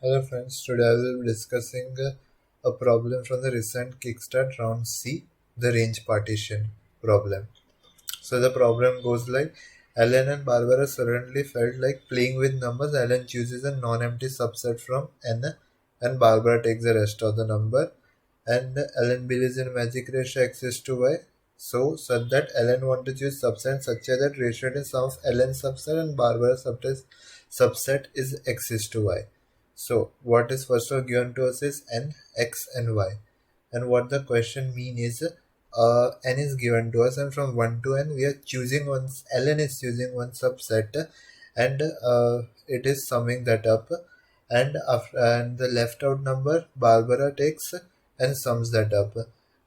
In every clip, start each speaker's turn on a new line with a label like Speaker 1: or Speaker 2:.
Speaker 1: Hello friends, today I will be discussing a problem from the recent Kickstart round C, the range partition problem. So the problem goes like Alan and Barbara suddenly felt like playing with numbers. Alan chooses a non-empty subset from n and Barbara takes the rest of the number. And Alan believes in magic ratio x is to y. So such that Alan wants to choose subset such that ratio is sum of Alan's subset and Barbara's subset is x is to y. So what is first of all given to us is n, x and y. And what the question mean is n is given to us and from 1 to n we are choosing one, ln is choosing one subset and it is summing that up and the left out number Barbara takes and sums that up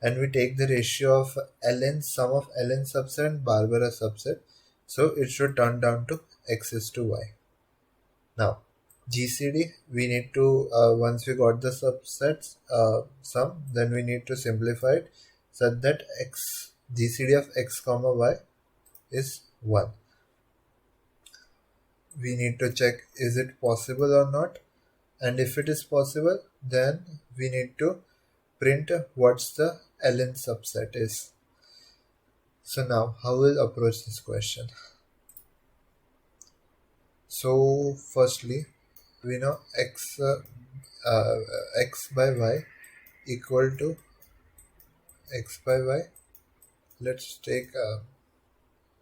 Speaker 1: and we take the ratio of ln sum of ln subset and Barbara subset, so it should turn down to x is to y. Now, GCD, we need to, once we got the subsets sum, then we need to simplify it such that x, GCD of x comma y is 1. We need to check is it possible or not, and if it is possible, then we need to print what's the ln subset is. So now, how will approach this question? So, firstly, we know uh, x by y equal to x by y. Let's take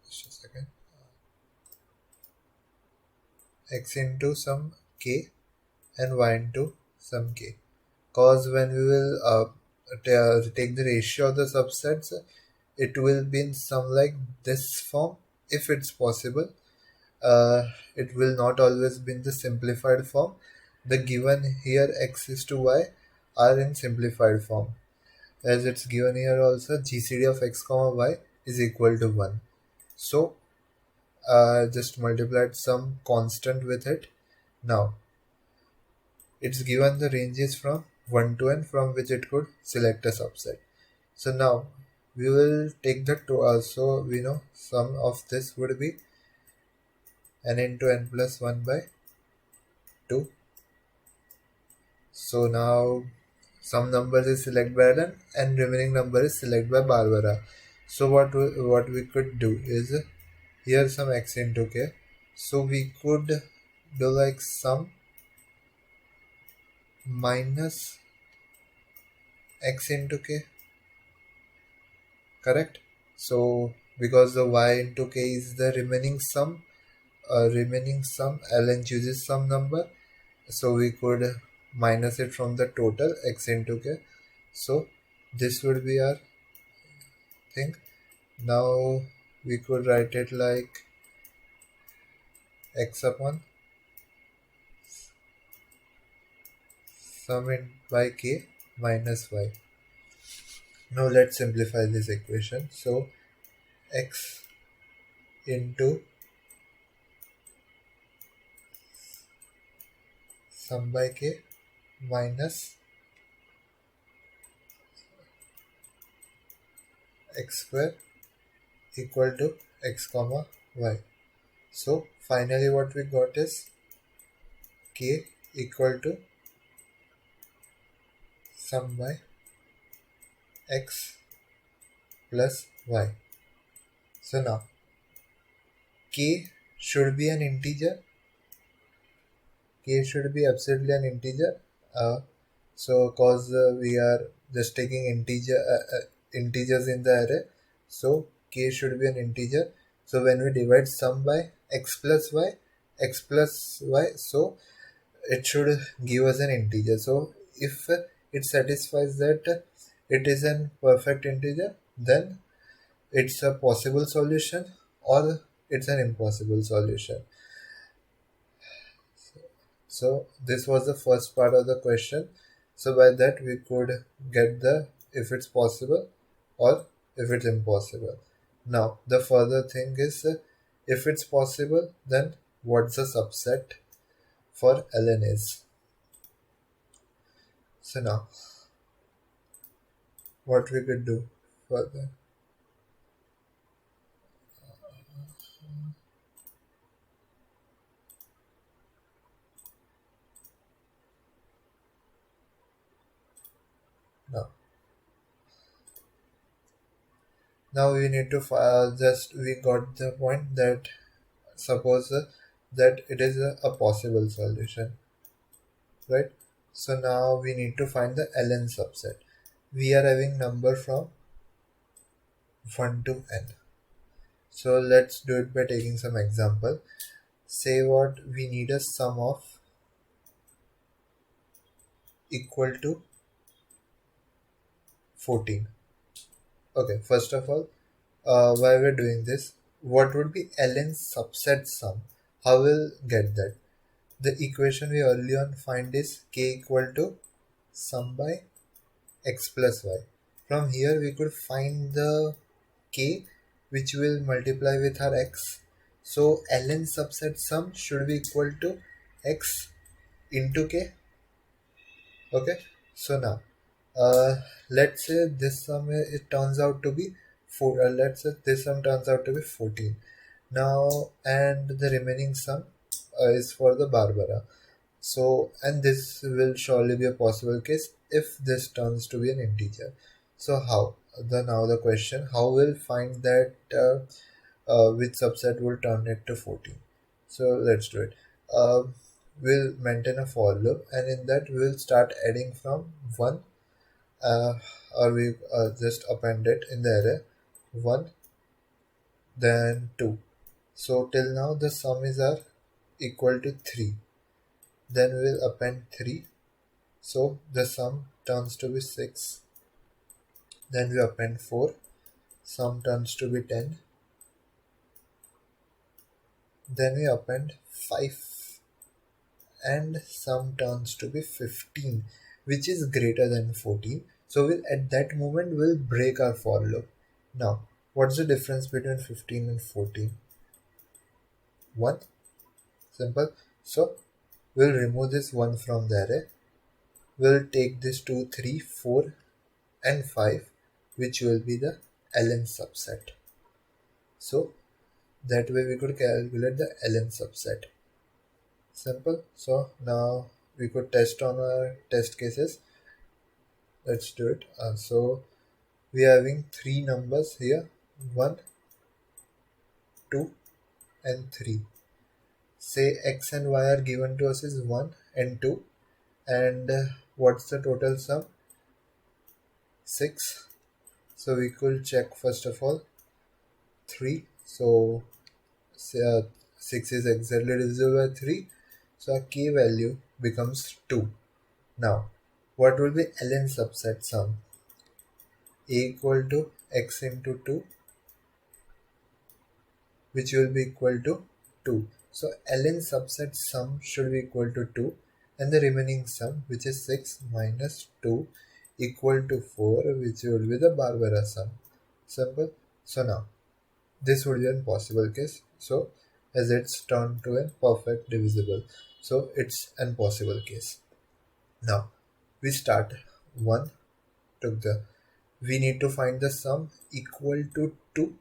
Speaker 1: just a second, x into some k and y into some k. Cause when we will take the ratio of the subsets, it will be in some like this form if it's possible. It will not always be in the simplified form. The given here x is to y are in simplified form. As it's given here also, GCD of x comma y is equal to 1. So just multiplied some constant with it. Now it's given the ranges from 1 to n from which it could select a subset. So now we will take the two. Also we know sum of this would be n into n plus 1 by 2. So now some numbers is selected by Alan and remaining number is selected by Barbara. So what we could do is here some x into k. So we could do like sum minus x into k, correct? So because the y into k is the remaining sum, ln chooses some number, so we could minus it from the total x into k. So this would be our thing. Now we could write it like x upon sum in by k minus y. Now let's simplify this equation. So x into sum by k minus x square equal to x comma y. So finally what we got is k equal to sum by x plus y. So now k should be an integer. K should be absolutely an integer. So cause we are just taking integers in the array, so k should be an integer. So when we divide sum by x plus y, so it should give us an integer. So if it satisfies that it is an perfect integer, then it's a possible solution or it's an impossible solution. So this was the first part of the question. So by that we could get the if it's possible or if it's impossible. Now the further thing is if it's possible, then what's the subset for ln is. So now what we could do further. Now, now we need to just we got the point that suppose that it is a possible solution, right? So now we need to find the ln subset. We are having number from 1 to n. So let's do it by taking some example. Say what we need a sum of equal to 14. Okay, first of all, why we're doing this, what would be ln subset sum? How we'll get that? The equation we early on find is k equal to sum by x plus y. From here we could find the k which will multiply with our x. So ln subset sum should be equal to x into k. Okay, so now let's say this sum it turns out to be 4. Let's say this sum turns out to be 14. Now and the remaining sum is for the Barbara. So and this will surely be a possible case if this turns to be an integer. So how the now the question, how we'll find that which subset will turn it to 14? So let's do it. uh, we'll maintain a for loop, and in that we'll start adding from 1, uh, or we just append it in the array 1 then 2. So till now the sum is are equal to 3. Then we'll append 3, so the sum turns to be 6. Then we append 4, sum turns to be 10. Then we append 5, and sum turns to be 15, which is greater than 14. So we'll at that moment we'll break our for loop. Now what's the difference between 15 and 14? 1. Simple. So we'll remove this 1 from the array. We'll take this 2, 3, 4 and 5, which will be the ln subset. So that way we could calculate the ln subset. Simple. So now we could test on our test cases. Let's do it. So we are having 3 numbers here, 1, 2 and 3. Say x and y are given to us is 1 and 2, and what's the total sum? 6. So we could check first of all 3. So 6 is exactly divisible by 3. So our k value becomes 2. Now what will be ln subset sum? A equal to x into 2, which will be equal to 2. So ln subset sum should be equal to 2, and the remaining sum, which is 6 minus 2, equal to 4, which will be the Barbara sum. Simple. So now this would be a possible case. So as it's turned to a perfect divisible, so it's an possible case. Now we start 1, took the, we need to find the sum equal to 2.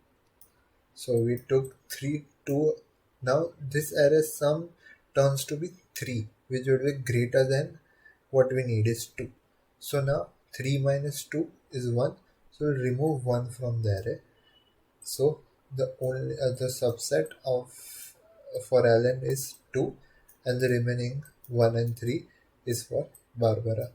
Speaker 1: So we took 3, 2. Now this array sum turns to be 3, which would be greater than what we need is 2. So now 3 minus 2 is 1. So we'll remove 1 from the array. So the only the subset of for ln is 2, and the remaining 1 and 3 is for Barbara.